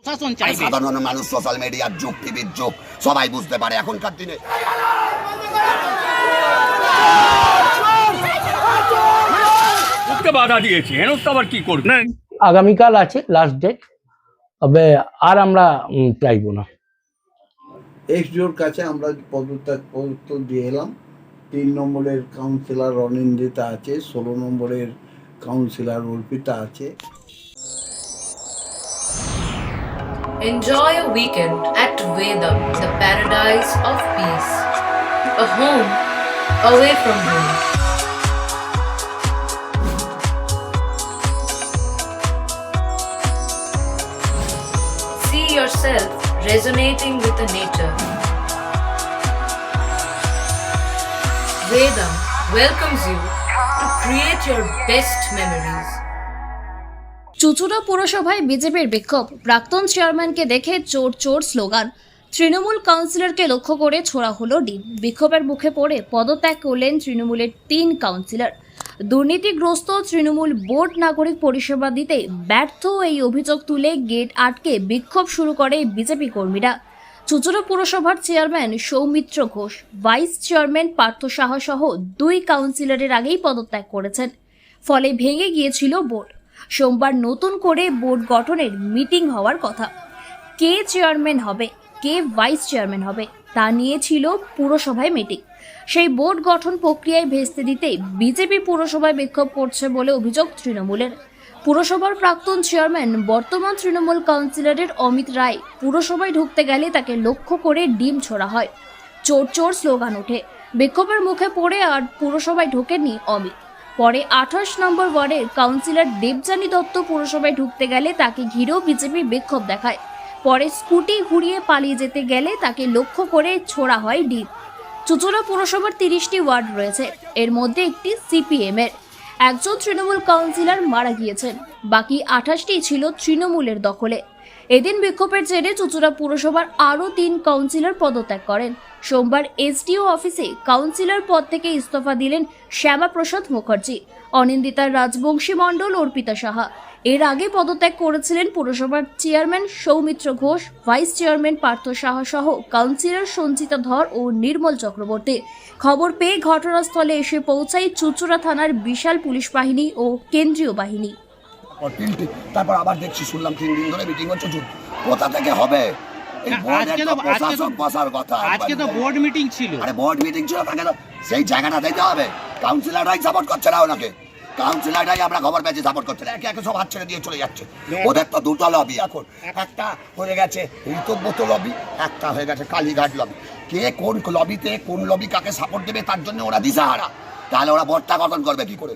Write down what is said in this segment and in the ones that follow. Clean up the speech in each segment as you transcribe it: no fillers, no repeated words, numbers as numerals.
প্রশাসন চাইবে। সাধারণ মানুষ সোশ্যাল মিডিয়ার যুগ, টিভির যুগ, সবাই বুঝতে পারে এখনকার দিনে। বাধা দিয়েছে, হেনস্থা আবার কি করবে? না, আগামীকাল আছে লাস্ট ডেট, তবে আর আমরা চাইবো না। এক্সডিওর কাছে আমরা পদত্যাগ দিয়ে এলাম। 3 নম্বরের কাউন্সিলর অনিন্দিতা আছে, 16 নম্বরের কাউন্সিলর অর্পিতা আছে। Enjoy a weekend at Vedam, the paradise of peace. A home away from home. See yourself resonating with the nature. Vedam welcomes you to create your best memories. চুঁচুড়া পুরসভায় বিজেপির বিক্ষোভ, প্রাক্তন চেয়ারম্যানকে দেখে চোর চোর স্লোগান, তৃণমূল কাউন্সিলরকে লক্ষ্য করে ছোড়া হলো ডিম। বিক্ষোভের মুখে পড়ে পদত্যাগ করলেন তৃণমূলের 3 কাউন্সিলর। দুর্নীতিগ্রস্ত তৃণমূল বোর্ড নাগরিক পরিষেবা দিতে ব্যর্থ, এই অভিযোগ তুলে গেট আটকে বিক্ষোভ শুরু করে বিজেপি কর্মীরা। চুঁচুড়া পুরসভার chairman Soumitra Ghosh, vice chairman Partha Saha সহ 2 কাউন্সিলরের আগেই পদত্যাগ করেছেন। ফলে ভেঙে গিয়েছিল বোর্ড। সোমবার নতুন করে বোর্ড গঠনের মিটিং হওয়ার কথা। কে চেয়ারম্যান হবে, কে ভাইস চেয়ারম্যান হবে তা নিয়ে ছিল পুরসভায় মিটিং। সেই বোর্ড গঠন প্রক্রিয়ায় ভেস্তে দিতে বিজেপি পুরসভায় বিক্ষোভ করছে বলে অভিযোগ তৃণমূলের। পুরসভার প্রাক্তন চেয়ারম্যান বর্তমান তৃণমূল কাউন্সিলরের অমিত রায় পুরসভায় ঢুকতে গেলে তাকে লক্ষ্য করে ডিম ছোড়া হয়, চোর চোর স্লোগান ওঠে। বিক্ষোভের মুখে পড়ে আর পুরসভায় ঢোকেননি অমিত। পরে 28 নম্বর ওয়ার্ডের কাউন্সিলর দেবযানী দত্ত পুরসভায় ঢুকতে গেলে তাকে ঘিরেও বিজেপি বিক্ষোভ দেখায়। পরে স্কুটি ঘুরিয়ে পালিয়ে যেতে গেলে তাকে লক্ষ্য করে ছোড়া হয় ডিম। চুঁচুড়া পুরসভার 30টি ওয়ার্ড রয়েছে, এর মধ্যে একটি সিপিএম এর। একজন তৃণমূল কাউন্সিলর মারা গিয়েছেন, বাকি 28টি ছিল তৃণমূলের দখলে। এদিন বিক্ষোভের জেরে চুঁচুড়া পুরসভার আরও 3 কাউন্সিলর পদত্যাগ করেন। সোমবার এসডিও অফিসে কাউন্সিলর পদ থেকে ইস্তফা দিলেন শ্যামাপ্রসাদ মুখার্জি, অনিন্দিতা রাজবংশী মণ্ডল, অর্পিতা সাহা। এর আগে পদত্যাগ করেছিলেন পুরসভার chairman Soumitra Ghosh, vice chairman Partha Saha সহ কাউন্সিলর সঞ্চিতা ধর ও নির্মল চক্রবর্তী। খবর পেয়ে ঘটনাস্থলে এসে পৌঁছায় চুঁচুড়া থানার বিশাল পুলিশ বাহিনী ও কেন্দ্রীয় বাহিনী। তারপর আবার দেখছি, শুনলাম 3 দিন ধরে মিটিং হচ্ছে। কোথা থেকে হবে? আজকে তো বোর্ড মিটিং ছিল। আরে বোর্ড মিটিং ছিল, তাকে তো সেই জায়গাটা দিতে হবে। কাউন্সিলররাই সাপোর্ট করছে না ওনাকে, কাউন্সিলররাই আমরা খবর পেয়েছি সাপোর্ট করছে না। একে একে সব হাত ছেড়ে দিয়ে চলে যাচ্ছে। ওদের তো 2টা লবি এখন, একটা হয়ে গেছে ঋতব্রত লবি, একটা হয়ে গেছে কালীঘাট লবি। কে কোন লবিতে কোন লবি কাকে সাপোর্ট দেবে তার জন্য ওরা দিশাহারা। তাহলে ওরা বোর্ডটা গঠন করবে কি করে?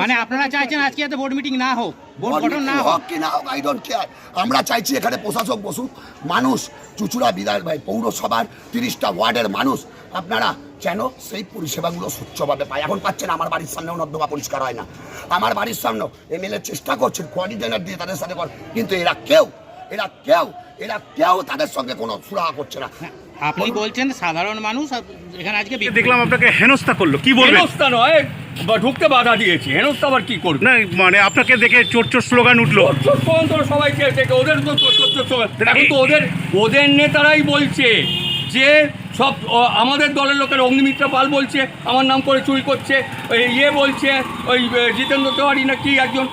মানে আপনারা চাইছেন আজকে এত বোর্ড মিটিং না হোক, বোর্ড গঠন না হোক কি না হোক, আই ডোন্ট কেয়ার। আমরা চাইছি এখানে প্রশাসক বসুক, মানুষ চুঁচুড়া বিধায়ক ভাই পৌরসভার 30টা ওয়ার্ডের মানুষ আপনারা যেন সেই পরিষেবাগুলো স্বচ্ছভাবে পায়। এখন পাচ্ছেন, আমার বাড়ির সামনেও নর্দমা পরিষ্কার হয় না। আমার বাড়ির সামনেও এমএলএ চেষ্টা করছেন কোঅর্ডিনেটর দিয়ে তাদের সাথে, কিন্তু এরা কেউ তাদের সঙ্গে কোনো সুরাহা করছে না। আপনি বলছেন সাধারণ মানুষ এখানে আজকে দেখলাম আপনাকে হেনস্থা করলো, কি বলবেন? হেনস্থা নয়, ঢুকতে বাধা দিয়েছে, হেনস্থা আবার কি করবে? না, মানে আপনাকে দেখে চোর চোর স্লোগান উঠলো। সবাই ওদের তো এখন তো ওদের নেতারাই বলছে যে সব আমাদের দলের লোকের অগ্নিমিত্রা পাল বলছে আমার নাম করে চুরি করছে, ইয়ে বলছে ওই জিতেন্দ্র তেওয়ারি না কি একজন,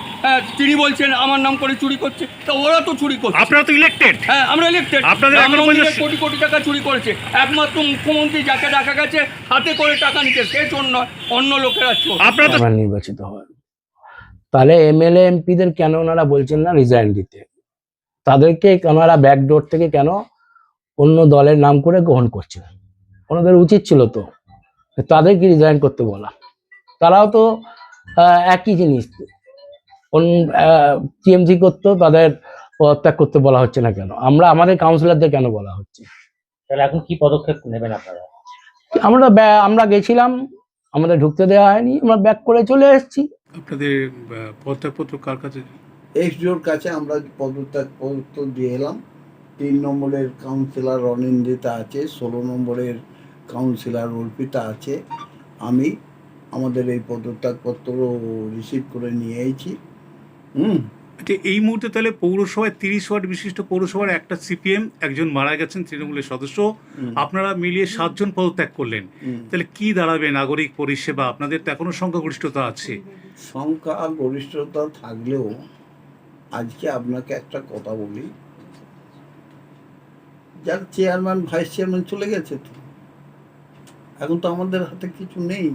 তিনি বলছেন আমার নাম করে চুরি করছে। তা ওরা তো চুরি করছে। আপনারা তো ইলেক্টেড। হ্যাঁ, আমরা ইলেক্টেড। আপনাদের কোটি কোটি টাকা চুরি করেছে একমাত্র মুখ্যমন্ত্রী, যাকে দেখা গেছে হাতে করে টাকা নিতে, সে চোর নয়, অন্য লোকেরা চোর। আপনারা তো নির্বাচিত হয়, তাহলে এমএলএ এমপিদের কেন ওনারা বলছেন না রিজাইন দিতে? তাদেরকে ওনারা ব্যাকডোর থেকে কেন অন্য দলের নাম করে গ্রহণ করছে? ওনাদের উচিত ছিল তো তাদেরকে রিজাইন করতে বলা। তারাও তো একই জিনিস টিএমসি করতো, তাদের পদত্যাগ করতে বলা হচ্ছে না কেন? আমাদের কাউন্সিলরদের কেন বলা হচ্ছে? তাহলে এখন কি পদক্ষেপ নেবেন আপনারা? আমরা গেছিলাম, আমাদের ঢুকতে দেওয়া হয়নি, আমরা ব্যাক করে চলে এসেছি। আপনাদের পদত্যাগপত্র কার কাছে? এক্সডিওর কাছে আমরা পদত্যাগ দিয়ে এলাম। 3 নম্বরের কাউন্সিলর অনিন্দিতা আছে, 16 নম্বরের কাউন্সিলর অর্পিতা আছে। আমাদের এই পদত্যাগপত্র রিসিভ করে নিয়ে এসেছি। আচ্ছা, এই মুহূর্তে তাহলে পৌরসভায় 30 ওয়ার্ড বিশিষ্ট পৌরসভার একটা সিপিএম, একজন মারা গেছেন তৃণমূলের সদস্য, আপনারা মিলিয়ে 7 জন পদত্যাগ করলেন। তাহলে কি দাঁড়াবে নাগরিক পরিষেবা? আপনাদের তো এখনো সংখ্যাগরিষ্ঠতা আছে। সংখ্যা গরিষ্ঠতা থাকলেও আজকে আপনাকে একটা কথা বলি, যার চেয়ারম্যান ভাইস চেয়ারম্যান চলে গেছে, তো এখন তো আমাদের হাতে কিছু নেই।